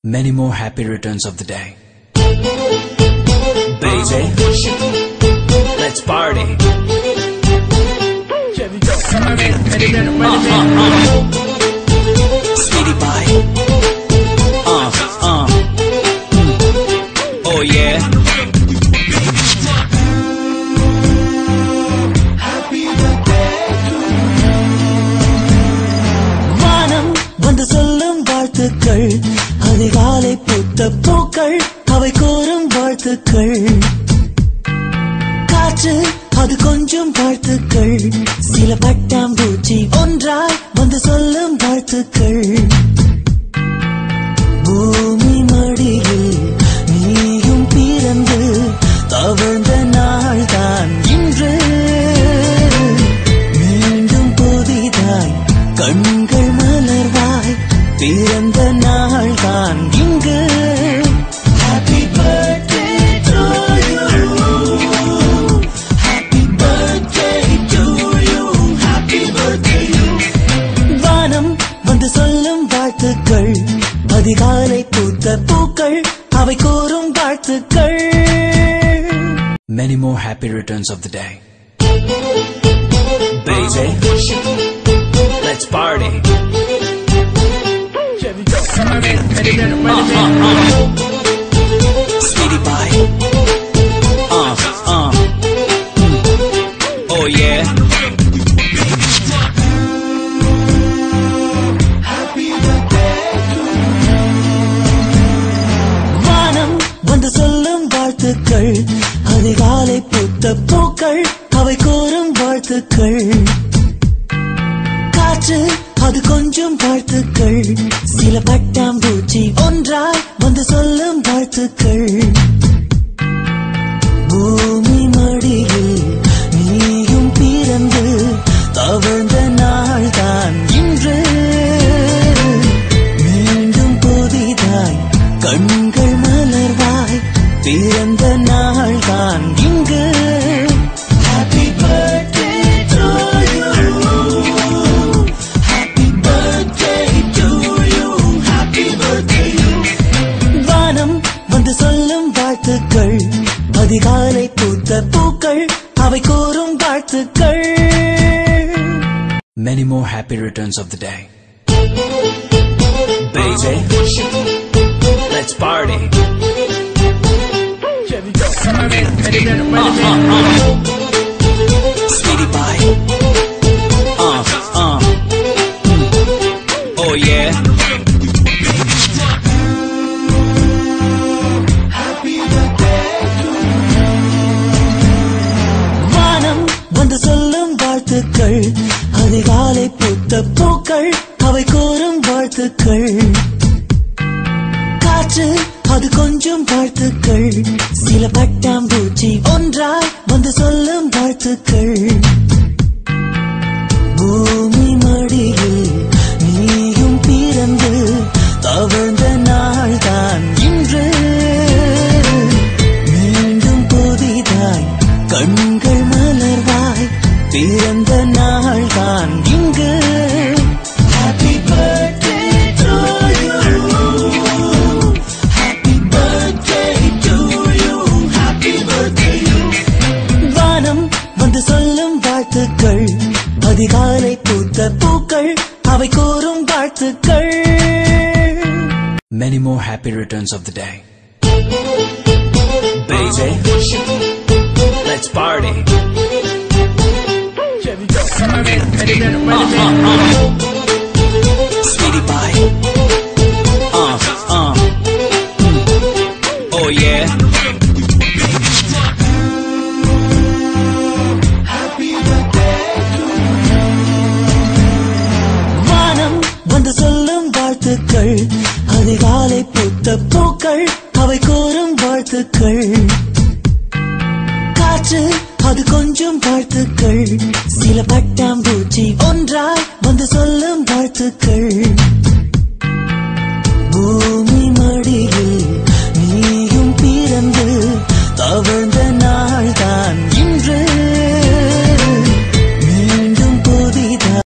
Many more happy returns of the day. Baby, let's party. Speedy pie. Oh yeah. Happy birthday to you. வானம் வந்து சொல்லும் வாழ்த்துக்கள், அதிகாலை பூத்த பூக்கள் அவை கோரும் வாழ்த்துக்கள். காற்று அது கொஞ்சம் வாழ்த்துக்கள், சில பட்டாம்பூச்சி ஒன்றாய் வந்து சொல்லும் வாழ்த்துக்கள். பூமி மடியில் நீயும் பிறந்து தவழ்ந்த நாள் தான் இன்று. மீண்டும் புதிதாய் கண்கள் மலர்வாய் பிறந்த நாள் தான் இங்கு. Happy birthday to you. Happy birthday to you. Happy birthday you. வானம் வந்து சொல்லும் வாழ்த்துக்கள், அதிகாலை பூத்த பூக்கள் அவை கோரும் வாழ்த்துக்கள். Many more happy returns of the day. Baby, let's party. Speedy pie. Oh yeah. Happy birthday to you. வானம் வந்து சொல்லும் வாழ்த்துக்கள், அதிகாலை பூத்த பூக்கள் அவை கோரும் வாழ்த்துக்கள். காற்று அது கொஞ்சம் வாழ்த்துக்கள், சில பட்டாம்பூச்சி ஒன்றாய் வந்து சொல்லும் வாழ்த்துக்கள். பூமி மடியில் நீயும் பிறந்து தவழ்ந்த நாள் தான் இன்று. மீண்டும் புதிதாய் கண்கள் மலர்வாய் பிறந்த நாள் தான் இங்கு. Happy birthday to you. Happy birthday to you. Happy birthday you. வானம் வந்து சொல்லும் வாழ்த்துக்கள், அதிகாலை பூத்த பூக்கள் அவை கோரும் வாழ்த்துக்கள். Many more happy returns of the day. Baby, let's party. Speedy pie. Oh yeah. Happy birthday to you. வானம் வந்து சொல்லும் வாழ்த்துக்கள், அதிகாலை பூத்த பூக்கள் அவை கோரும் வாழ்த்துக்கள். காற்று அது கொஞ்சம் வாழ்த்துக்கள், சில பட்டாம்பூச்சி ஒன்றாய் வந்து சொல்லும் வாழ்த்துக்கள். பூமி மடியில் நீயும் பிறந்து தவழ்ந்த நாள் தான் இன்று. மீண்டும் புதிதாய் கண்கள் மலர்வாய் பிறந்த நாள் தான் இங்கு. Happy birthday to you. Happy birthday to you. Happy birthday you. வானம் வந்து சொல்லும் வாழ்த்துக்கள், அதிகாலை பூத்த பூக்கள் அவை கோரும் வாழ்த்துக்கள். Many more happy returns of the day. Baby, let's party. Speedy pie. Oh yeah. Happy birthday to you. வானம் வந்து சொல்லும் வாழ்த்துக்கள், அதிகாலை பூத்த பூக்கள் அவை கோரும் வாழ்த்துக்கள். காற்று அது கொஞ்சம் வாழ்த்துக்கள், சில பட்டாம்பூச்சி ஒன்றாய் வந்து சொல்லும் வாழ்த்துக்கள்.